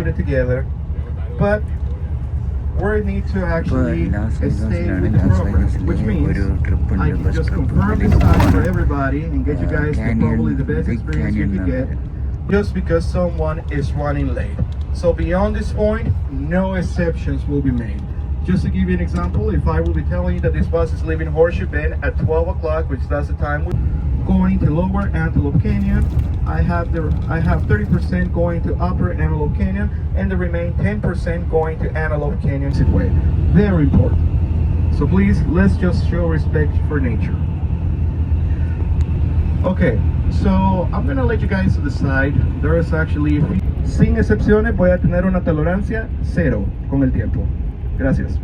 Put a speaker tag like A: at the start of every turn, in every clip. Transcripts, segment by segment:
A: put it together, but we need to actually stay with the program, which means I can just confirm this time for everybody and get you guys probably the best experience you can get, just because someone is running late. So beyond this point, no exceptions will be made. Just to give you an example, if I will be telling you that this bus is leaving Horseshoe Bend at 12 o'clock, which that's the time we're going to lower Antelope Canyon, I have 30% going to upper Antelope Canyon, and the remaining 10% going to Antelope Canyon Way. Very important. So please, let's just show respect for nature. Okay, so I'm gonna let you guys decide. There is actually, sin excepciones, voy a tener una tolerancia cero con el tiempo. Gracias.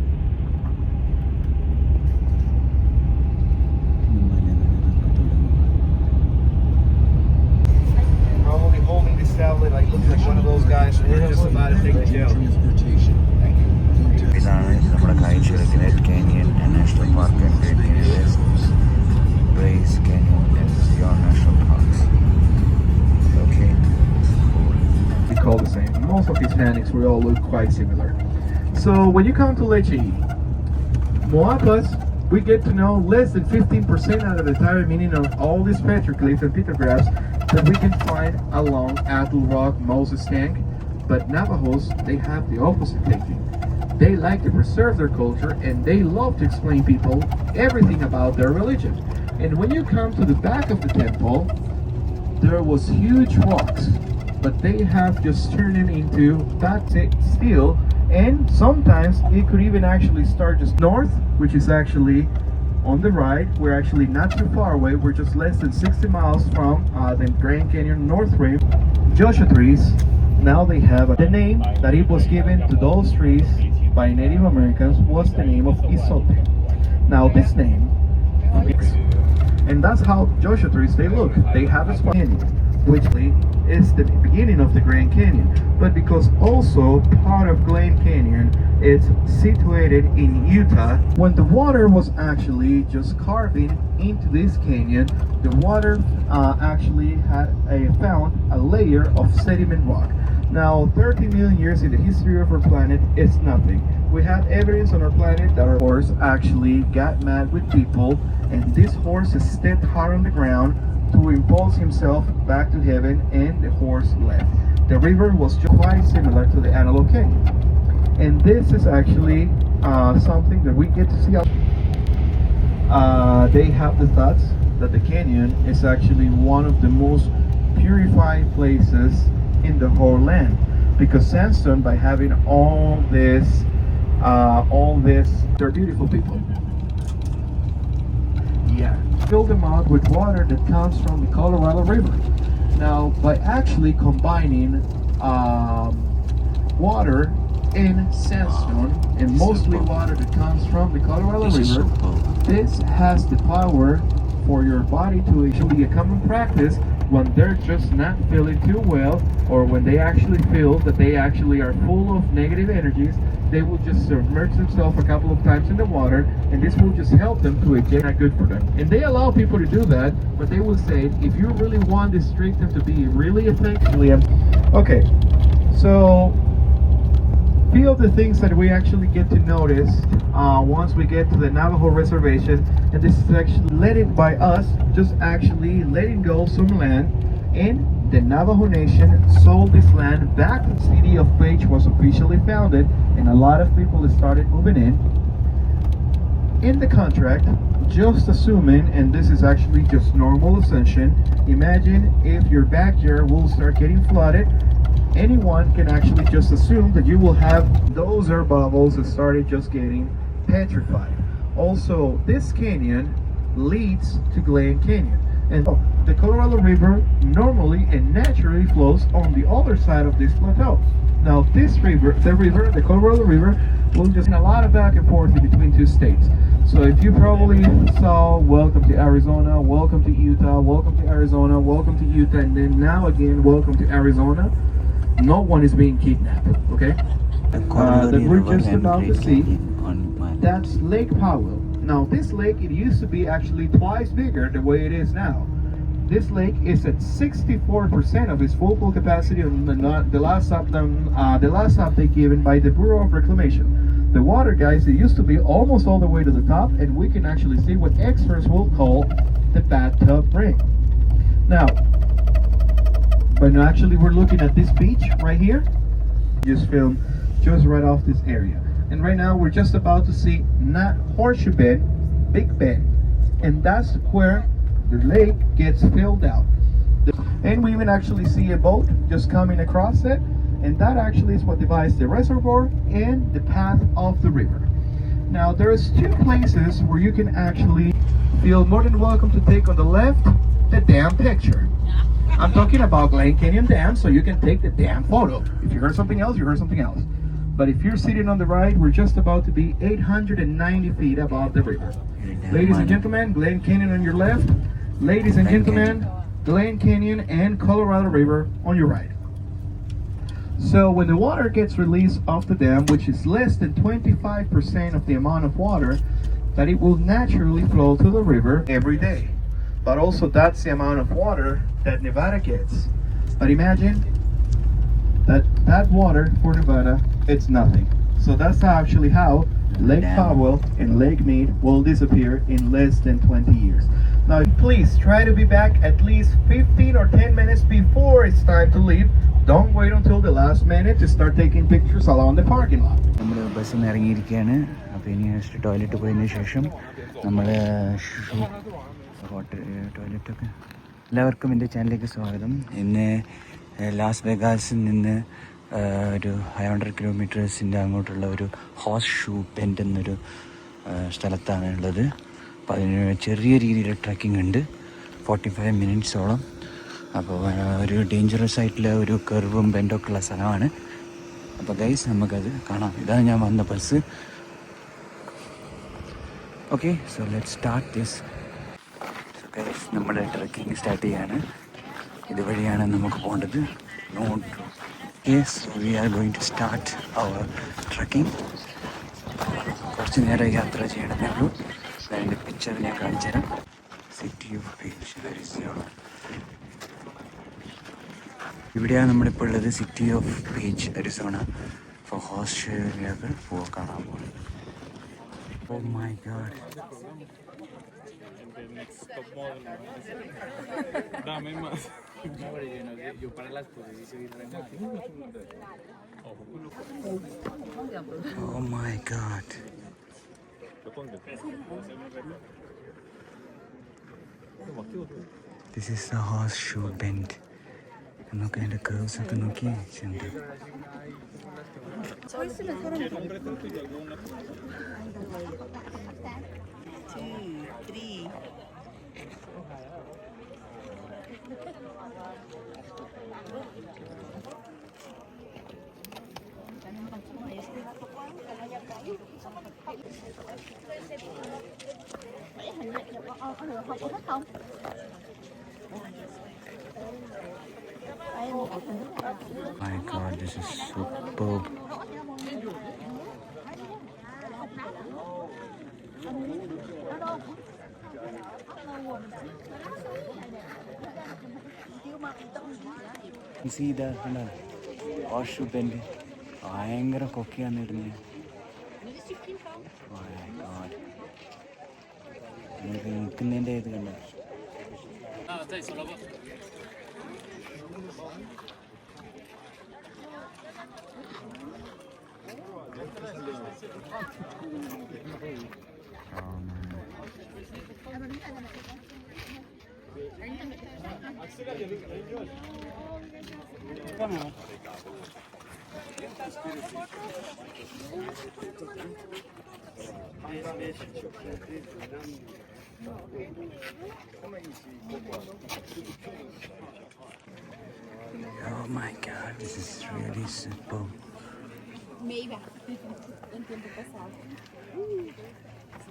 A: Probably holding this tablet, I look like one of those guys who are just about to take the jail. Thank you.
B: ഇതാണ് നമ്മുടെ കാഴ്ചകൾ Great Canyon National Park and Great Canyon West Bryce Canyon and Zion National Parks. Okay.
A: We call the same. Most of Hispanics, we all look quite similar. So when you come to Leche, Moapas, we get to know less than 15% out of the entire meaning of all these petroglyphs and pictographs that we can find along Atul Rock, Moses Tank. But Navajos, they have the opposite thinking. They like to preserve their culture and they love to explain people everything about their religion. And when you come to the back of the temple, there was huge rocks, but they have just turned them into batik steel. And sometimes it could even actually start just north, which is actually on the right. We're actually not too far away. We're just less than 60 miles from the Grand Canyon North Rim. Joshua trees, now they have the name that it was given to those trees by Native Americans was the name of Isote. Now this name, and that's how Joshua trees they look. They have a spot canyon, which is the beginning of the Grand Canyon, but because also part of Grand Canyon is situated in Utah, when the water was actually just carving into this canyon, the water actually had found a layer of sediment rock. Now 30 million years in the history of our planet is nothing. We have evidence on our planet that our horse actually got mad with people, and this horse stepped hard on the ground to impulse himself back to heaven, and the horse left. The river was quite similar to the Antelope Canyon, and this is actually something that we get to see. They have the thoughts that the canyon is actually one of the most purified places in the whole land, because sandstone, by having all this, they're beautiful people. Yeah, fill them out with water that comes from the Colorado River. Now, by actually combining water and sandstone, and mostly water that comes from the Colorado River, this has the power for your body to actually a common practice when they're just not feeling too well, or when they actually feel that they actually are full of negative energies. They will just submerge themselves a couple of times in the water, and this will just help them to get not good for them. And they allow people to do that, but they will say, if you really want this treatment to be really effective. Okay, so few of the things that we actually get to notice once we get to the Navajo reservation, and this is actually led by us, just actually letting go some land, and the Navajo Nation sold this land back when the city of Page was officially founded, and a lot of people started moving in. In the contract, just assuming, and this is actually just normal assumption, imagine if your backyard will start getting flooded, anyone can actually just assume that you will have those air bubbles that started just getting petrified. Also, this canyon leads to Glen Canyon, and the Colorado River normally and naturally flows on the other side of this plateau. Now this river, the Colorado River, will just a lot of back and forth in between two states. So if you probably saw welcome to Arizona, welcome to Utah, welcome to Arizona, welcome to Utah, and then now again welcome to Arizona, no one is being kidnapped, okay? That we're just about to see, that's Lake Powell. Now this lake, it used to be actually twice bigger the way it is now. This lake is at 64% of its full capacity on the last update given by the Bureau of Reclamation. The water, guys, it used to be almost all the way to the top, and we can actually see what experts will call the bathtub ring. Now, but actually we're looking at this beach right here. Just filmed just right off this area. And right now we're just about to see not Horseshoe Bend, Big Bend. And that's where the lake gets filled out. And we even actually see a boat just coming across it. And that actually is what divides the reservoir and the path of the river. Now there's two places where you can actually feel more than welcome to take on the left, the dam picture. I'm talking about Glen Canyon Dam, so you can take the dam photo. If you heard something else, you heard something else. But if you're sitting on the right, we're just about to be 890 feet above the river. Ladies and gentlemen, Glen Canyon on your left. Ladies and gentlemen, Glen Canyon and Colorado River on your right. So when the water gets released off the dam, which is less than 25% of the amount of water that it will naturally flow to the river every day. But also that's the amount of water that Nevada gets. But imagine that water for Nevada, it's nothing. So that's actually how Lake Powell and Lake Mead will disappear in less than 20 years. Now please try to be back at least 15 or 10 minutes before it's time to leave. Don't wait until the last minute to start taking pictures along the parking lot.
B: നമ്മൾ ബസ്സിൽ നിന്ന് ഇറങ്ങിയിരിക്കുകയാണ്. അപ്പോൾ ഇനി just toilet പോയതിന് ശേഷം നമ്മൾ ടോയ്ലറ്റൊക്കെ. എല്ലാവർക്കും എൻ്റെ ചാനലിലേക്ക് സ്വാഗതം. ഇന്ന് ലാസ് വെഗാസിൽ നിന്ന് ഒരു 500 കിലോമീറ്റേഴ്സിൻ്റെ അങ്ങോട്ടുള്ള ഒരു ഹോഴ്സ് ഷൂ ബെൻഡ് എന്നൊരു സ്ഥലത്താണ് ഉള്ളത്. അപ്പോൾ അതിന് ചെറിയ രീതിയിൽ ട്രക്കിംഗ് ഉണ്ട്, 45 മിനിറ്റ്സോളം. അപ്പോൾ ഒരു ഡേഞ്ചറസ് ആയിട്ടുള്ള ഒരു കർവും ബെൻഡൊക്കെ ഉള്ള സ്ഥലമാണ്. അപ്പോൾ ഗൈസ് നമുക്കത് കാണാം. ഇതാണ് ഞാൻ വന്ന bus. Okay, so let's start this. So guys നമ്മുടെ ട്രക്കിംഗ് സ്റ്റാർട്ട് ചെയ്യാണ്. ഇതുവഴിയാണ് നമുക്ക് പോകേണ്ടത്. Yes, we are going to start our trekking. കുറച്ച് നേരം യാത്ര ചെയ്യണമെന്നേ ഉള്ളൂ. അതിൻ്റെ പിക്ചർ ഞാൻ കാണിച്ചു തരാം. City of beach Arizona. ഇവിടെയാണ് നമ്മളിപ്പോൾ ഉള്ളത്, സിറ്റി ഓഫ് ബീച്ച് അരിസോണ. അപ്പോൾ ഹോർസ്ഷൂവിലേക്ക് കാണാൻ പോകുന്നത്. Oh my god.
C: Dame más. Yo para las
B: Oh my god. This is the Horseshoe Bend. നോക്കി അതിൻ്റെ കേർവ്സ് ഒക്കെ നോക്കി ചെന്ത്. My god, this is superb. You see that? Horseshoe Bend. ഭയങ്കര കൊക്കയാണ് ഇടുന്നത്. നിങ്ങൾക്ക് നിൽക്കുന്നതിൻ്റെ ഇത് കണ്ട. Oh my god, this is really simple.
D: Meiga, em tempo passado.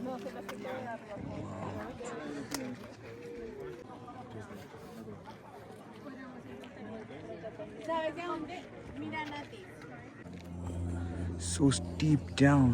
D: Não, você vai ficar ¿Sabes de dónde? Mira, Nati.
B: So steep down.